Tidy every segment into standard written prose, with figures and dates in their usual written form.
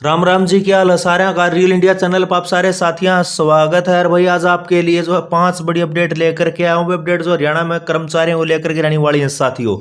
राम राम जी, क्या हाल है सारे का। रियल इंडिया चैनल पर आप सारे साथियों स्वागत है। और भाई आज आपके लिए जो है 5 बड़ी अपडेट लेकर के आया हूँ। वो अपडेट जो हरियाणा में कर्मचारियों को लेकर के रहने वाली है साथियों।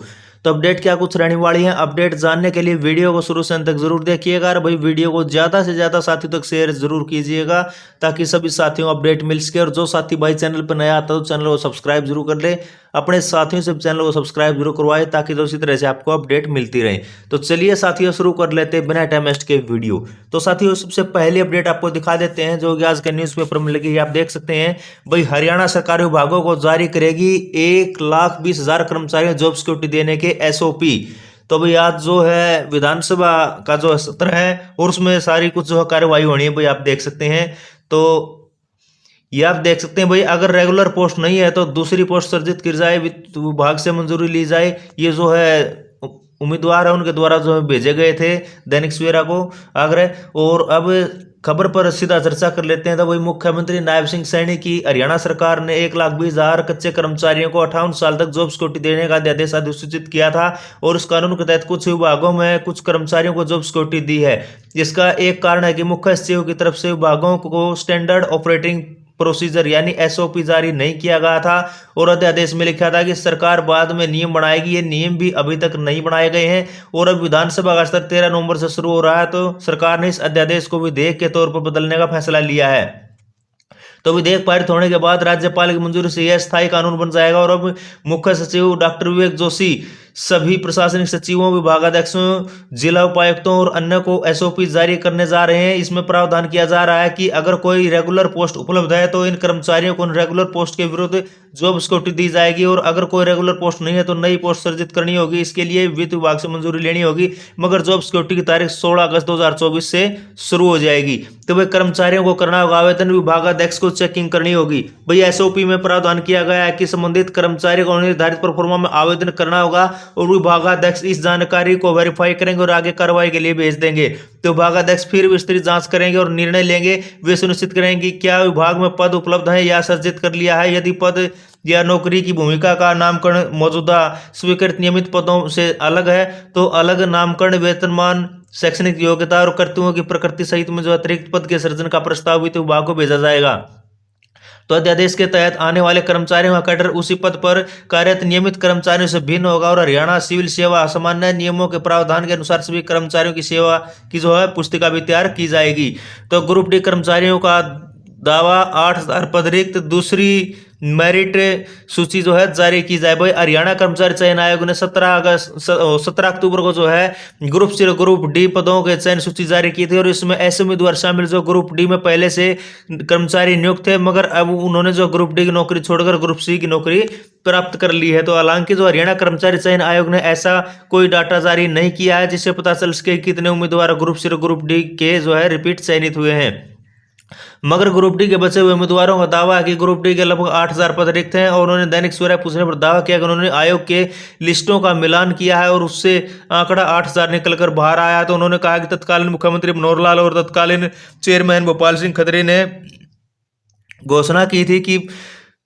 तो अपडेट क्या कुछ रहने वाली है, अपडेट जानने के लिए वीडियो को शुरू से अंत तक जरूर देखिएगा। और भाई वीडियो को ज्यादा से ज्यादा साथियों तक शेयर जरूर कीजिएगा ताकि सभी साथियों को अपडेट मिल सके। और जो साथी भाई चैनल पर नया आता है तो चैनल को सब्सक्राइब जरूर कर ले, अपने साथियों से चैनल को सब्सक्राइब जरूर करवाए ताकि तो इसी तरह से आपको अपडेट मिलती रहे। तो चलिए साथियों शुरू कर लेते हैं बिना टाइम वेस्ट के वीडियो। तो साथियों सबसे पहली अपडेट आपको दिखा देते हैं जो कि आज के न्यूज़पेपर में लगी है। आप देख सकते हैं भाई हरियाणा सरकारी विभागों को जारी करेगी 1,20,000 कर्मचारियों जॉब सिक्योरिटी देने के एसओपी। तो भाई आज जो है विधानसभा का जो सत्र है और उसमें सारी कुछ जो कार्यवाही होनी है भाई आप देख सकते हैं। तो ये आप देख सकते हैं भाई अगर रेगुलर पोस्ट नहीं है तो दूसरी पोस्ट सर्जित की जाए, वित्त विभाग से मंजूरी ली जाए। ये जो है उम्मीदवार है उनके द्वारा जो भेजे गए थे दैनिक सवेरा को आग्रह। और अब खबर पर सीधा चर्चा कर लेते हैं। तो वही मुख्यमंत्री नायब सिंह सैनी की हरियाणा सरकार ने 1,20,000 कच्चे कर्मचारियों को 58 साल तक जॉब सिक्योरिटी देने का अध्यादेश अधिसूचित किया था। और इस कानून के तहत कुछ विभागों में कुछ कर्मचारियों को जॉब सिक्योरिटी दी है। इसका एक कारण है कि मुख्य सचिव की तरफ से विभागों को स्टैंडर्ड ऑपरेटिंग प्रोसीजर यानी एसओपी जारी नहीं किया गया था। और अध्यादेश में लिखा था कि सरकार बाद में नियम बनाएगी। ये नियम भी अभी तक नहीं बनाए गए हैं। और अब विधानसभा का सत्र 13 नवंबर से शुरू हो रहा है तो सरकार ने इस अध्यादेश को विधेयक के तौर पर बदलने का फैसला लिया है। तो विधेयक पारित होने के बाद राज्यपाल की मंजूरी से यह स्थायी कानून बन जाएगा। और अब मुख्य सचिव डॉक्टर विवेक जोशी सभी प्रशासनिक सचिवों, विभागाध्यक्षों, जिला उपायुक्तों और अन्य को एसओपी जारी करने जा रहे हैं। इसमें प्रावधान किया जा रहा है कि अगर कोई रेगुलर पोस्ट उपलब्ध है तो इन कर्मचारियों को रेगुलर पोस्ट के विरुद्ध जॉब सिक्योरिटी दी जाएगी। और अगर कोई रेगुलर पोस्ट नहीं है तो नई पोस्ट सर्जित करनी होगी। इसके लिए वित्त विभाग से मंजूरी लेनी होगी, मगर जॉब सिक्योरिटी की तारीख 16 अगस्त 2024 से शुरू हो जाएगी। तो भाई कर्मचारियों को करना होगा आवेदन, विभागाध्यक्ष को चेकिंग करनी होगी। भाई एसओपी में प्रावधान किया गया है कि संबंधित कर्मचारी को निर्धारित प्रोफार्मा में आवेदन करना होगा और विभागाध्यक्ष इस जानकारी को वेरीफाई करेंगे और आगे कार्रवाई के लिए भेज देंगे। तो विभागाध्यक्ष फिर विस्तृत जांच करेंगे और निर्णय लेंगे। वे सुनिश्चित करेंगे कि क्या विभाग में पद उपलब्ध है या सर्जित कर लिया है। यदि पद या नौकरी की भूमिका का नामकरण मौजूदा स्वीकृत नियमित पदों से अलग है तो अलग नामकरण, वेतनमान, शैक्षणिक योग्यता और कर्तव्यों की प्रकृति सहित में जो अतिरिक्त पद के सृजन का प्रस्ताव वित्त विभाग को भेजा जाएगा। तो अध्यादेश के तहत आने वाले कर्मचारियों का कैडर उसी पद पर कार्यरत नियमित कर्मचारियों से भिन्न होगा। और हरियाणा सिविल सेवा सामान्य नियमों के प्रावधान के अनुसार सभी कर्मचारियों की सेवा की जो है पुस्तिका भी तैयार की जाएगी। तो ग्रुप डी कर्मचारियों का दावा 8,000 पद रिक्त, दूसरी मेरिट सूची जो है जारी की जाए। भाई हरियाणा कर्मचारी चयन आयोग ने 17 अक्टूबर को जो है ग्रुप सी और ग्रुप डी पदों के चयन सूची जारी की थी। और इसमें ऐसे उम्मीदवार शामिल जो ग्रुप डी में पहले से कर्मचारी नियुक्त थे मगर अब उन्होंने जो ग्रुप डी की नौकरी छोड़कर ग्रुप सी की नौकरी प्राप्त कर ली है। तो हालांकि जो हरियाणा कर्मचारी चयन आयोग ने ऐसा कोई डाटा जारी नहीं किया है जिससे पता चल सके कितने उम्मीदवार ग्रुप सी और ग्रुप डी के जो है रिपीट चयनित हुए हैं। मगर ग्रुप डी के बचे हुए उम्मीदवारों का दावा है कि ग्रुप डी के लगभग 8,000 पद रिक्त हैं। और उन्होंने दैनिक सवेरा पूछने पर दावा किया कि उन्होंने आयोग के लिस्टों का मिलान किया है और उससे आंकड़ा 8,000 निकलकर बाहर आया। तो उन्होंने कहा कि तत्कालीन मुख्यमंत्री मनोहर लाल और तत्कालीन चेयरमैन भोपाल सिंह खत्री ने घोषणा की थी कि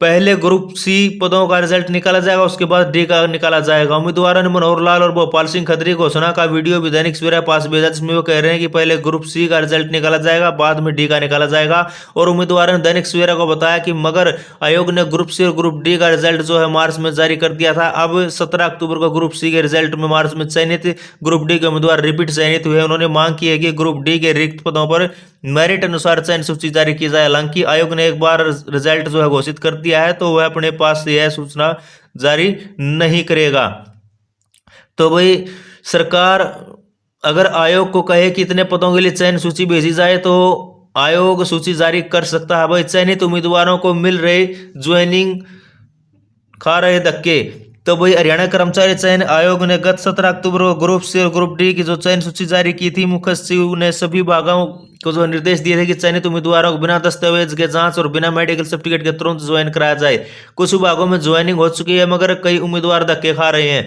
पहले ग्रुप सी पदों का रिजल्ट निकाला जाएगा, उसके बाद डी का निकाला जाएगा। उम्मीदवारों ने मनोहर लाल और भोपाल सिंह खत्री घोषणा का वीडियो भी दैनिक सवेरा पास भेजा जिसमें वो कह रहे हैं कि पहले ग्रुप सी का रिजल्ट निकाला जाएगा, बाद में डी का निकाला जाएगा। और उम्मीदवारों ने दैनिक सवेरा को बताया कि मगर आयोग ने ग्रुप सी और ग्रुप डी का रिजल्ट जो है मार्च में जारी कर दिया था। अब 17 अक्टूबर को ग्रुप सी के रिजल्ट में मार्च में चयनित ग्रुप डी के उम्मीदवार रिपीट चयनित हुए। उन्होंने मांग की है कि ग्रुप डी के रिक्त पदों पर मेरिट अनुसार चयन सूची जारी की जाए। हालांकि आयोग ने एक बार रिजल्ट जो है घोषित कर दिया है तो वह अपने पास यह सूचना जारी नहीं करेगा। तो भाई सरकार अगर आयोग को कहे कि इतने पदों के लिए चयन सूची भेजी जाए तो आयोग सूची जारी कर सकता है। भाई चयनित उम्मीदवारों को मिल रहे ज्वाइनिंग खा रहे धक्के। तो भाई हरियाणा कर्मचारी चयन आयोग ने गत 17 अक्टूबर को ग्रुप सी और ग्रुप डी की जो चयन सूची जारी की थी। मुख्य सचिव ने सभी विभागों को जो निर्देश दिए थे कि चयनित उम्मीदवारों को बिना दस्तावेज के जांच और बिना मेडिकल सर्टिफिकेट के तुरंत ज्वाइन कराया जाए। कुछ विभागों में ज्वाइनिंग हो चुकी है मगर कई उम्मीदवार धक्के खा रहे हैं।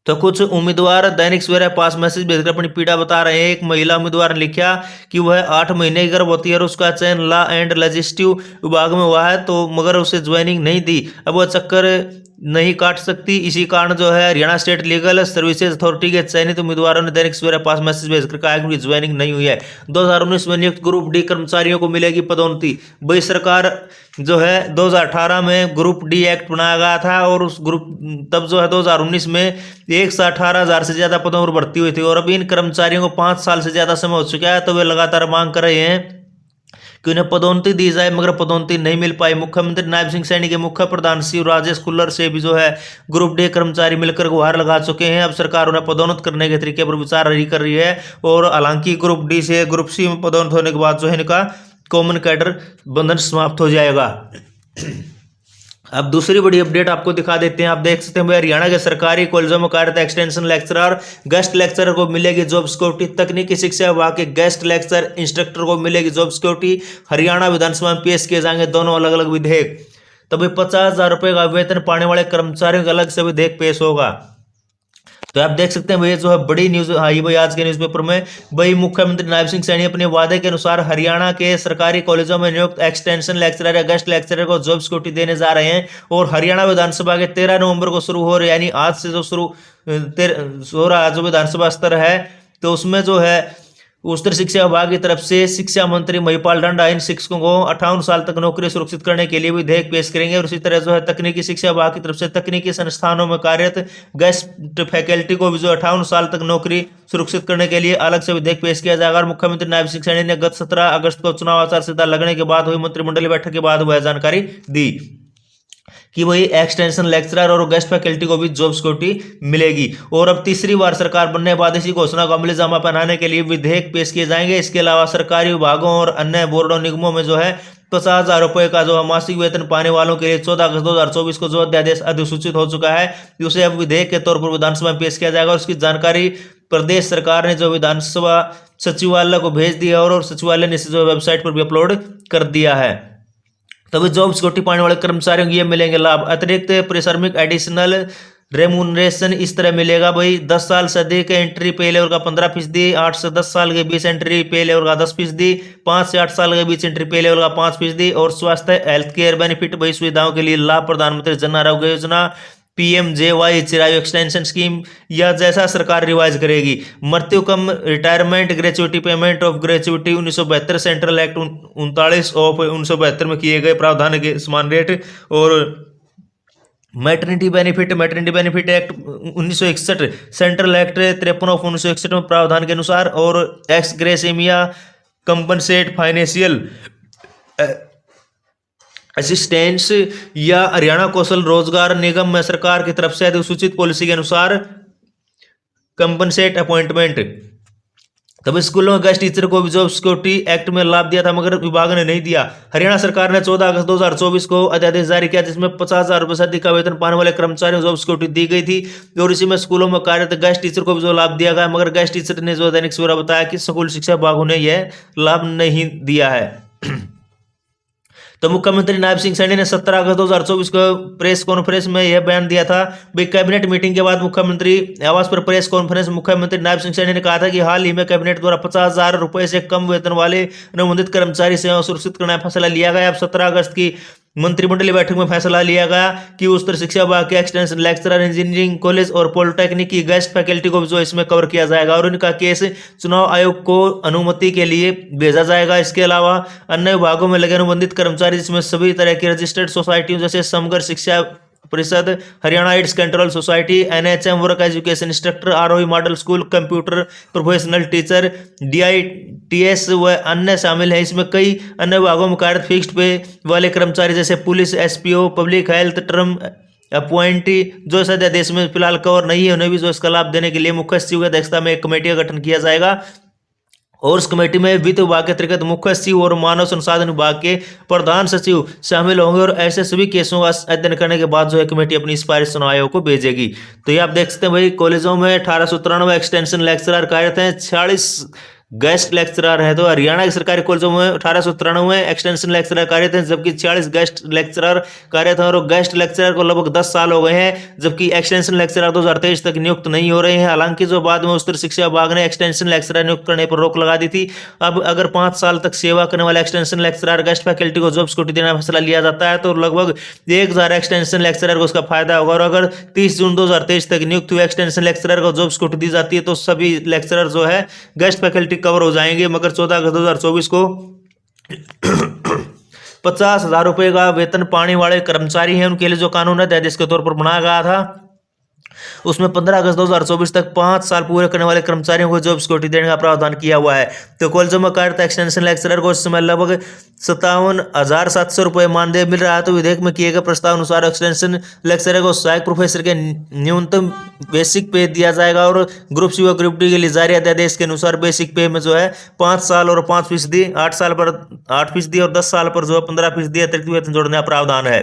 तो कुछ उम्मीदवार दैनिक सवेरा पास मैसेज भेजकर अपनी पीड़ा बता रहे हैं। एक महिला उम्मीदवार ने लिखा कि वह 8 महीने की गर्भवती है और उसका चयन लॉ एंड लेजिस्लेटिव विभाग में हुआ है तो मगर उसे ज्वाइनिंग नहीं दी। अब वह चक्कर नहीं काट सकती। इसी कारण जो है Haryana state legal services authority के चयनित उम्मीदवारों ने दैनिक सवेरा पास मैसेज भेजकर कहा कि उनकी ज्वाइनिंग नहीं हुई है। 2019 में नियुक्त ग्रुप डी कर्मचारियों को मिलेगी पदोन्नति। वही सरकार जो है 2018 में ग्रुप डी एक्ट बनाया गया था और उस ग्रुप तब जो है 2019 में 118,000 से ज्यादा पदों पर भर्ती हुई थी और अभी इन कर्मचारियों को 5 साल से ज्यादा समय हो चुका है, तो वे लगातार मांग कर रहे हैं कि उन्हें पदोन्नति दी जाए, मगर पदोन्नति नहीं मिल पाई। मुख्यमंत्री नायब सिंह सैनी के मुख्य प्रधान सचिव राजेश खुल्लर से भी जो है ग्रुप डी कर्मचारी मिलकर गुहार लगा चुके हैं। अब सरकार उन्हें पदोन्नत करने के तरीके पर विचार रही कर रही है और हालांकि ग्रुप डी से ग्रुप सी में पदोन्नत होने के बाद जो है इनका कॉमन कैडर बंधन समाप्त हो जाएगा। अब दूसरी बड़ी अपडेट आपको दिखा देते हैं। आप देख सकते हैं हरियाणा के सरकारी कॉलेजों में कार्यरत एक्सटेंशन लेक्चरर, गेस्ट लेक्चरर को मिलेगी जॉब सिक्योरिटी। तकनीकी शिक्षा विभाग के गेस्ट लेक्चर इंस्ट्रक्टर को मिलेगी जॉब सिक्योरिटी। हरियाणा विधानसभा में पेश किए जाएंगे दोनों अलग अलग विधेयक। तभी 50,000 रुपए का वेतन पाने वाले कर्मचारियों का अलग से विधेयक पेश होगा। तो आप देख सकते हैं भाई जो है बड़ी न्यूज आई भाई आज के न्यूज़पेपर में। भाई मुख्यमंत्री नायब सिंह सैनी अपने वादे के अनुसार हरियाणा के सरकारी कॉलेजों में नियुक्त एक्सटेंशन लेक्चरर या गेस्ट लेक्चरर को जॉब सिक्योरिटी देने जा रहे हैं और हरियाणा विधानसभा के 13 नवंबर को शुरू हो रहे, यानी आज से जो शुरू हो रहा जो विधानसभा स्तर है, तो उसमें जो है उच्चतर शिक्षा विभाग की तरफ से शिक्षा मंत्री महिपाल डंडा इन शिक्षकों को 58 साल तक नौकरी सुरक्षित करने के लिए विधेयक पेश करेंगे। और इसी तरह जो है तकनीकी शिक्षा विभाग की तरफ से तकनीकी संस्थानों में कार्यरत गेस्ट फैकल्टी को भी जो 58 साल तक नौकरी सुरक्षित करने के लिए अलग से विधेयक पेश किया जाएगा। और मुख्यमंत्री नायब सिंह सैनी ने गत 17 अगस्त को चुनाव आचार संहिता लगने के बाद हुई मंत्रिमंडलीय बैठक के बाद वह जानकारी दी कि वही एक्सटेंशन लेक्चरर और गेस्ट फैकल्टी को भी जॉब सिक्योरिटी मिलेगी। और अब तीसरी बार सरकार बनने के बाद इसी घोषणा को अमली जामा पहनाने के लिए विधेयक पेश किए जाएंगे। इसके अलावा सरकारी विभागों और अन्य बोर्डों निगमों में जो है 50,000 रुपए का जो मासिक वेतन पाने वालों के लिए 14 अगस्त 2024 को जो अध्यादेश अधिसूचित हो चुका है, उसे अब विधेयक के तौर पर विधानसभा में पेश किया जाएगा। और उसकी जानकारी प्रदेश सरकार ने जो विधानसभा सचिवालय को भेज दिया और सचिवालय ने इसे जो वेबसाइट पर भी अपलोड कर दिया है। तभी जॉब सिक्योरिटी पाने वाले कर्मचारियों को ये मिलेंगे लाभ। अतिरिक्त परिश्रमिक एडिशनल रेमुनरेशन इस तरह मिलेगा भाई। 10 साल से अधिक एंट्री पे लेवल का 15%, 8 से 10 साल के बीच एंट्री पे लेवल का 10%, 5 से 8 साल के बीच एंट्री पे लेवल का 5%। और स्वास्थ्य हेल्थ केयर बेनिफिट भाई सुविधाओं के लिए लाभ प्रधानमंत्री Jan Arogya Yojana, PMJY Chirayu extension scheme या जैसा सरकार रिवाइज करेगी। मृत्यु cum retirement gratuity payment of gratuity 1972 central act 39 of 1972 में किए गए प्रावधान के समान रेट। और maternity benefit act 1961 central act 53 of 1961 में प्रावधान के अनुसार। और ex gratia compensate financial assistance या हरियाणा कौशल रोजगार निगम में सरकार की तरफ से अधिसूचित पॉलिसी के अनुसार कंपनसेट अपॉइंटमेंट। तब स्कूलों में गेस्ट टीचर को भी जॉब सिक्योरिटी एक्ट में लाभ दिया था, मगर विभाग ने नहीं दिया। हरियाणा सरकार ने 14 अगस्त 2024 को अध्यादेश जारी किया जिसमें 50,000 रुपये से अधिक का वेतन पाने वाले कर्मचारियों को जॉब सिक्योरिटी दी गई थी। और इसी में स्कूलों में कार्यरत गेस्ट टीचर को भी जो लाभ दिया गया, मगर गेस्ट टीचर ने जो दैनिक सवेरा बताया कि स्कूल शिक्षा विभाग उन्हें यह लाभ नहीं दिया है। तो मुख्यमंत्री नायब सिंह सैनी ने 17 अगस्त 2024 को प्रेस कॉन्फ्रेंस में यह बयान दिया था। कैबिनेट मीटिंग के बाद मुख्यमंत्री आवास पर प्रेस कॉन्फ्रेंस में मुख्यमंत्री नायब सिंह सैनी ने कहा था कि हाल ही में कैबिनेट द्वारा 50,000 रुपए से कम वेतन वाले अनुबंधित कर्मचारी सेवा सुरक्षित करने का फैसला लिया गया। अब 17 अगस्त की मंत्रिमंडलीय बैठक में फैसला लिया गया कि उच्चतर शिक्षा विभाग के एक्सटेंशन लेक्चरर, इंजीनियरिंग कॉलेज और पॉलिटेक्निक की गेस्ट फैकल्टी को जो इसमें कवर किया जाएगा और इनका केस चुनाव आयोग को अनुमति के लिए भेजा जाएगा। इसके अलावा अन्य विभागों में लगे अनुबंधित कर्मचारी जिसमें सभी तरह की रजिस्टर्ड सोसाइटियों जैसे समग्र शिक्षा परिषद, Haryana AIDS control society, NHM work education instructor, ROE model school, computer professional teacher, DITS व अन्य शामिल है। इसमें कई अन्य विभागों में कार्यरत फिक्स्ड पे वाले कर्मचारी जैसे police, SPO, public health, term appointee जो इस अध्यादेश में फिलहाल कवर नहीं है, उन्हें भी जो इसका लाभ देने के लिए मुख्य सचिव की अध्यक्षता में एक कमेटी का गठन किया जाएगा। और उस कमेटी में वित्त विभाग के अतिरिक्त मुख्य सचिव और मानव संसाधन विभाग के प्रधान सचिव शामिल होंगे। और ऐसे सभी केसों का अध्ययन करने के बाद जो है कमेटी अपनी सिफारिश चुनाव आयोग को भेजेगी। तो ये आप देख सकते हैं भाई कॉलेजों में 1893 एक्सटेंशन लेक्चरर कार्यरत हैं, 46 गेस्ट लेक्चरर है। तो हरियाणा के सरकारी कॉलेजों में 1893 एक्सटेंशन लेक्चरर कार्यरत हैं, जबकि 40 गेस्ट लेक्चरर कार्यरत हैं, और गेस्ट लेक्चरर को लगभग 10 साल हो गए हैं, जबकि एक्सटेंशन लेक्चरर 2023 तक नियुक्त नहीं हो रहे हैं। हालांकि जो बाद में उच्च शिक्षा विभाग ने एक्सटेंशन लेक्चरर नियुक्त करने पर रोक लगा दी थी। अब अगर 5 साल तक सेवा करने वाले एक्सटेंशन लेक्चरर गेस्ट फैकल्टी को जॉब सिक्योरिटी देने का फैसला लिया जाता है, तो लगभग 1000 एक्सटेंशन लेक्चरर को उसका फायदा होगा। और अगर 30 जून 2023 तक नियुक्त हुए एक्सटेंशन लेक्चरर को जॉब सिक्योरिटी दी जाती है, तो सभी लेक्चरर जो है गेस्ट फैकल्टी कवर हो जाएंगे। मगर 14 अगस्त 2024 को 50,000 रुपए का वेतन पाने वाले कर्मचारी हैं, उनके लिए जो कानून है अध्यादेश के तौर पर बनाया गया था, उसमें 15 अगस्त 2024 तक 5 साल पूरे करने वाले कर्मचारियों को जॉब सिक्योरिटी देने का प्रावधान किया हुआ है। तो कॉलेजों में कार्यरत एक्सटेंशन लेक्चरर को इस समय लगभग 57,700 रुपये मानदेय मिल रहा है। तो विधेयक में किए गए प्रस्ताव अनुसार एक्सटेंशन लेक्चरर को सहायक प्रोफेसर के न्यूनतम बेसिक पे दिया जाएगा, और ग्रुप सी व ग्रुप डी के लिए जारी अध्यादेश के अनुसार बेसिक पे में जो है 5 साल और 5%, 8 साल पर 8% और 10 साल पर जो है 15% अतिरिक्त वेतन जोड़ने का प्रावधान है।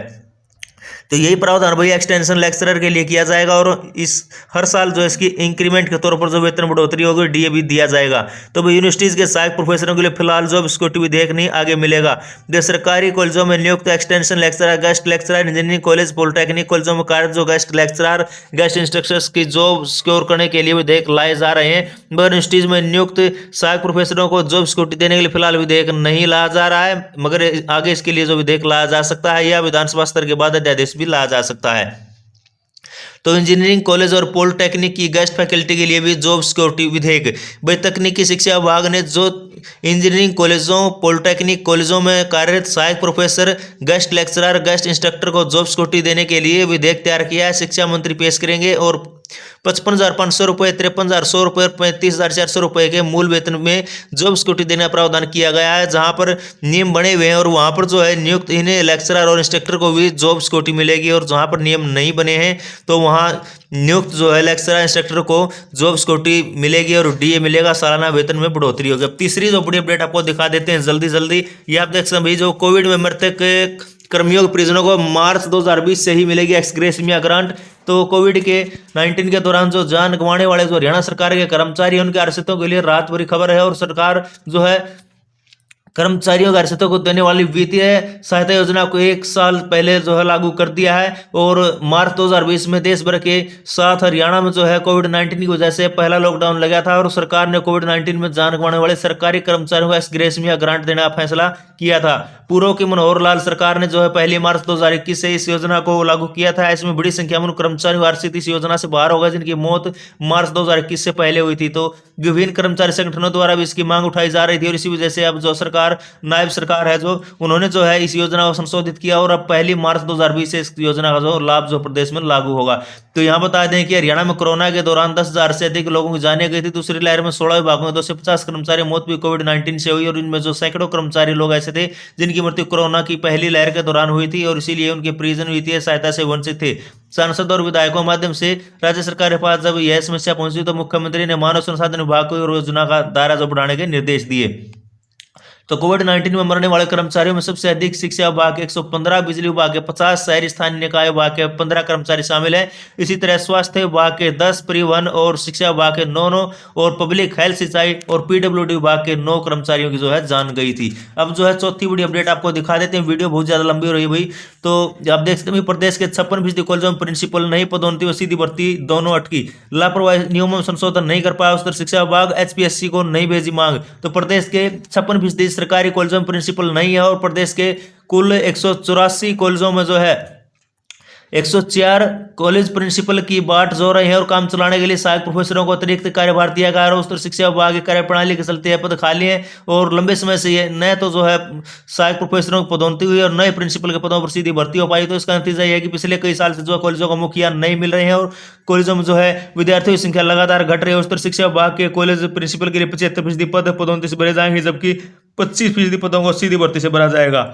तो यही प्रावधान भाई एक्सटेंशन लेक्चरर के लिए किया जाएगा, और इस हर साल जो इसकी इंक्रीमेंट के तौर पर जो वेतन बढ़ोतरी होगी डीए भी दिया जाएगा। तो भाई यूनिवर्सिटीज के सहायक प्रोफेसरों के लिए फिलहाल जॉब सिक्योरिटी विधेयक नहीं आगे मिलेगा। जो सरकारी कॉलेजों में नियुक्त extension lecturer, guest lecturer, engineering college, polytechnic कॉलेजों में कार्यरत जो गेस्ट लेक्चरर, गेस्ट इंस्ट्रक्टर्स की जॉब सिक्योर करने के लिए विधेयक लाए जा रहे हैं। मगर यूनिवर्सिटीज में नियुक्त सहायक प्रोफेसरों को जॉब सिक्योरिटी देने के लिए फिलहाल विधेयक नहीं लाया जा रहा है, मगर आगे इसके लिए जो विधेयक लाया जा सकता है या विधानसभा स्तर के बाद अध्यादेश भी लाया जा सकता है। तो इंजीनियरिंग कॉलेज और पॉलिटेक्निक की गेस्ट फैकल्टी के लिए भी जॉब सिक्योरिटी विधेयक। भाई तकनीकी शिक्षा विभाग ने जो इंजीनियरिंग कॉलेजों, पॉलिटेक्निक कॉलेजों में कार्यरत सहायक professor, guest lecturer, guest instructor को जॉब सिक्योरिटी देने के लिए विधेयक तैयार किया है। शिक्षा मंत्री पेश करेंगे, और 55,500 रुपये, 53,100 रुपये और 35,400 रुपये के मूल वेतन में जॉब सिक्योरिटी देने का प्रावधान किया गया है, जहां पर नियम बने हुए हैं, और वहां पर जो है नियुक्त इन्हें लेक्चरर और इंस्ट्रक्टर को भी जॉब सिक्योरिटी मिलेगी। और जहां पर नियम नहीं बने हैं तो वहां नियुक्त जो है लेक्चरर, इंस्ट्रक्टर को जॉब सिक्योरिटी मिलेगी और डीए मिलेगा, सालाना वेतन में बढ़ोतरी होगी। अब तीसरी जो बड़ी अपडेट आपको दिखा देते हैं जल्दी। ये आप देख सकते हैं भाई, जो कोविड में मृतक कर्मियों के परिजनों को मार्च 2020 से ही मिलेगी एक्स ग्रेशिया ग्रांट। तो कोविड के 19 के दौरान जो जान गंवाने वाले जो हरियाणा सरकार के कर्मचारी हैं, उनके आश्रितों के लिए राहत भरी खबर है। और सरकार जो है कर्मचारियों के आश्रितों को देने वाली वित्तीय सहायता योजना को 1 साल पहले जो है लागू कर दिया है। और मार्च 2020 में देश भर के साथ हरियाणा में जो है कोविड-19 की वजह से पहला लॉकडाउन लगा था, और सरकार ने कोविड-19 में जान गंवाने वाले सरकारी कर्मचारियों को एक्स ग्रेशिया ग्रांट देने का फैसला किया था। पूर्व की मनोहर लाल सरकार ने जो है 1 मार्च 2021 से इस योजना को लागू किया था। इसमें बड़ी संख्या में कर्मचारी आश्रित इस योजना से बाहर हो गए, जिनकी मौत मार्च 2021 से पहले हुई थी। तो विभिन्न कर्मचारी संगठनों द्वारा भी इसकी मांग उठाई जा रही थी, और इसी वजह से अब जो सरकार नायब सरकार है जो उन्होंने जो है इस योजना को संशोधित किया, और अब 1 मार्च 2020 से इस योजना का जो लाभ जो प्रदेश में लागू होगा। तो यहाँ बता दें कि हरियाणा में कोरोना के दौरान 10,000 से अधिक लोगों की जाने गई थी। दूसरी लहर में 16 विभागों में 250 कर्मचारी मौत भी कोविड-19 से हुई, और इनमें जो सैकड़ों कर्मचारी लोग ऐसे थे जिनकी मृत्यु कोरोना की पहली लहर के दौरान हुई थी, और इसीलिए उनके परिजन वित्तीय सहायता से वंचित थे। सांसद और विधायकों के माध्यम से राज्य सरकार के पास जब यह समस्या पहुंची, तो मुख्यमंत्री ने मानव संसाधन विभाग को योजना का दायरा जो बढ़ाने के निर्देश दिए। तो कोविड-19 में मरने वाले कर्मचारियों में सबसे अधिक शिक्षा विभाग के 115, बिजली विभाग के 50, शहरी स्थानीय निकाय विभाग के 15 कर्मचारी शामिल हैं। इसी तरह स्वास्थ्य विभाग के 10, परिवहन और शिक्षा विभाग के 9 और पब्लिक हेल्थ, सिंचाई और पीडब्ल्यूडी विभाग के 9 कर्मचारियों की जो है जान गई थी। अब जो है चौथी बड़ी अपडेट आपको दिखा देते हैं। वीडियो बहुत ज्यादा लंबी हो रही है भाई, तो आप देख सकते हैं प्रदेश के 56% कॉलेजों में प्रिंसिपल नहीं, पदोन्नति व सीधी भर्ती दोनों अटकी। लापरवाही नियमों में संशोधन नहीं कर पाया उच्च शिक्षा विभाग, एचपीएससी को नहीं भेजी मांग। तो प्रदेश के 56% सरकारी कॉलेजों में प्रिंसिपल नहीं है, और प्रदेश के कुल 184 कॉलेजों में जो है 104 कॉलेज प्रिंसिपल की बाट जो रहे हैं, और काम चलाने के लिए सहायक प्रोफेसरों को अतिरिक्त कार्यभार दिया गया है। उच्च शिक्षा विभाग की कार्यप्रणाली के चलते पद खाली हैं, और लंबे समय से ये नए तो जो है सहायक प्रोफेसरों की पदोन्नति हुई और नए प्रिंसिपल के पदों पर सीधी भर्ती हो पाई। तो इसका नतीजा यह है कि पिछले कई साल से जो कॉलेजों को मुखिया नहीं मिल रहे हैं, और कॉलेजों में जो है विद्यार्थियों की संख्या लगातार घट रही है। उच्च शिक्षा विभाग के कॉलेज प्रिंसिपल के लिए 75% पद पदोन्नति से भरे जाएंगे, जबकि 25% पदों को सीधी भर्ती से भरा जाएगा।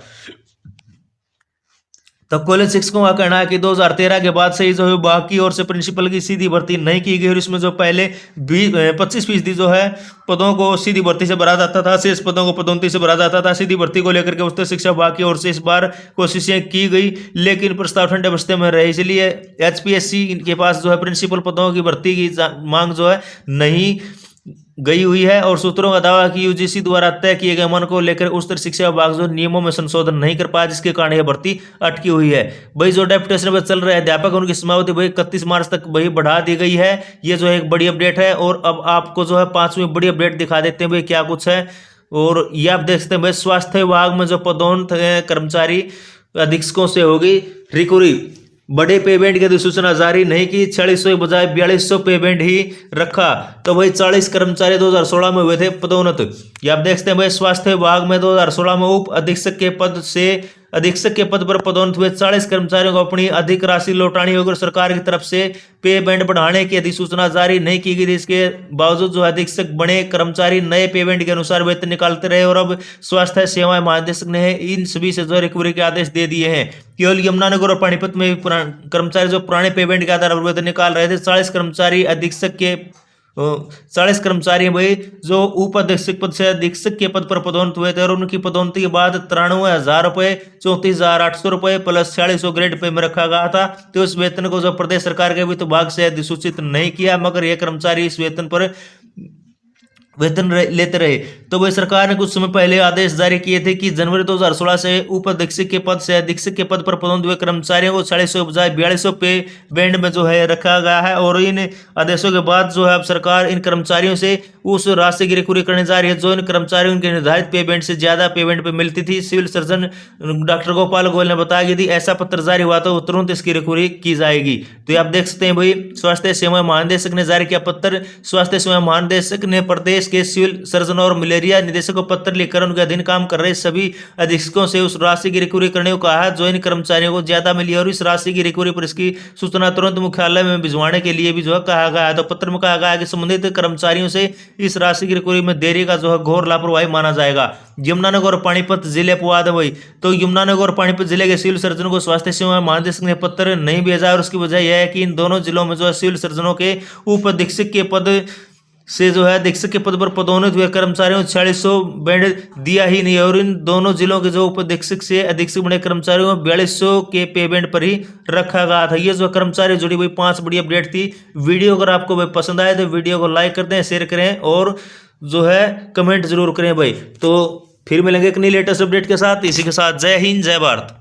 तो कॉलेज शिक्षकों का कहना है कि 2013 के बाद से ही जो है विभाग की ओर से प्रिंसिपल की सीधी भर्ती नहीं की गई, और इसमें जो पहले 25% जो है पदों को सीधी भर्ती से भरा जाता था, शेष पदों को पदोन्नति से भरा जाता था। सीधी भर्ती को लेकर के उच्च शिक्षा विभाग की ओर से इस बार कोशिशें की गई, लेकिन प्रस्ताव ठंडे बस्ते में रहे। इसलिए एचपीएससी के पास जो है प्रिंसिपल पदों की भर्ती की मांग जो है नहीं गई हुई है और सूत्रों का दावा कि यूजीसी द्वारा तय किए गए मानकों को लेकर उच्चतर शिक्षा विभाग जो नियमों में संशोधन नहीं कर पाया, जिसके कारण यह भर्ती अटकी हुई है। भाई जो डेपुटेशन पर चल रहे अध्यापक उनकी समावधि भाई 31 मार्च तक भाई बढ़ा दी गई है। ये जो है एक बड़ी अपडेट है। और अब आपको जो है 5वीं बड़ी अपडेट दिखा देते हैं भाई क्या कुछ है। और ये आप देख सकते हैं भाई स्वास्थ्य विभाग में जो पदोन्नत कर्मचारी अधीक्षकों से होगी रिकवरी, बड़े पेमेंट की अधिसूचना जारी नहीं की, 4600 के बजाय 4200 पेमेंट ही रखा। तो भाई 40 कर्मचारी 2016 में हुए थे पदोन्नत। ये आप देखते हैं भाई स्वास्थ्य विभाग में 2016 में उप अधीक्षक के पद से अधीक्षक के पद पर पदोन्नत हुए 40 कर्मचारियों को अपनी अधिक राशि लौटानी होगी और सरकार की तरफ से पे बैंड बढ़ाने की अधिसूचना जारी नहीं की गई थी। इसके बावजूद जो अधीक्षक बने कर्मचारी नए पेमेंट के अनुसार वेतन निकालते रहे और अब स्वास्थ्य सेवाएं महानिदेशक ने इन सभी से जो रिकवरी के आदेश दे दिए हैं। केवल यमुनानगर और पानीपत में कर्मचारी जो पुराने पेमेंट के आधार पर वेतन निकाल रहे थे, 40 कर्मचारी अधीक्षक के 40 कर्मचारी भाई जो उप अधीक्षक पद से अधीक्षक के पद पर पदोन्नत हुए थे और उनकी पदोन्नति के बाद 93,000 रुपये 34,800 रुपये प्लस 4600 ग्रेड पे में रखा गया था। तो इस वेतन को जो प्रदेश सरकार के वित्त विभाग से अधिसूचित नहीं किया, मगर ये कर्मचारी इस वेतन पर वेतन लेते रहे। तो वही सरकार ने कुछ समय पहले आदेश जारी किए थे कि जनवरी 2016 से उप अधीक्षक के पद से अधीक्षक के पद पर पदोन्नत हुए कर्मचारियों को 4600 के बजाय 4200 पे बैंड में जो है रखा गया है। और इन आदेशों के बाद जो है अब सरकार इन कर्मचारियों से उस राशि की रिकवरी करने जा रही है जो इन कर्मचारियों के निर्धारित पेमेंट से ज्यादा पेमेंट पे मिलती थी। Civil surgeon doctor Gopal Goyal ने बताया कि यदि ऐसा पत्र जारी हुआ तो तुरंत इसकी रिकवरी की जाएगी। तो ये आप देख सकते हैं भाई स्वास्थ्य सेवा महानिदेशक ने जारी किया पत्र। स्वास्थ्य सेवा महानिदेशक ने प्रदेश के सिविल सर्जन और मलेरिया निदेशक को पत्र लिखकर उनके अधीन काम कर रहे सभी अधीक्षकों से उस राशि की रिकवरी करने को कहा है जो इन कर्मचारियों को ज्यादा मिली है और इस राशि की रिकवरी पर इसकी सूचना तुरंत मुख्यालय में भिजवाने के लिए भी जो है कहा गया है। तो पत्र में कहा गया है कि संबंधित कर्मचारियों से इस राशि की रिकवरी में देरी का जो है घोर लापरवाही माना जाएगा। यमुनानगर और पानीपत जिले अपवाद है वही। तो यमुनानगर और पानीपत जिले के सिविल सर्जन को स्वास्थ्य सेवा महानिदेशक ने पत्र नहीं भेजा और उसकी वजह यह है कि इन दोनों जिलों में जो है सिविल सर्जनों के उप अधीक्षक के पद से जो है अधीक्षक के पद पर पदोन्नत हुए कर्मचारियों को 4600 बैंड दिया ही नहीं और इन दोनों जिलों के जो उप अधीक्षक से अधीक्षक बने कर्मचारियों को 4200 के पे बैंड पर ही रखा गया था। ये जो कर्मचारी जुड़ी हुई 5 बड़ी अपडेट थी। वीडियो अगर आपको पसंद आए तो वीडियो को लाइक कर दें, शेयर करें और जो है कमेंट जरूर करें भाई। तो फिर मिलेंगे एक नई लेटेस्ट अपडेट के साथ। इसी के साथ जय हिंद जय भारत।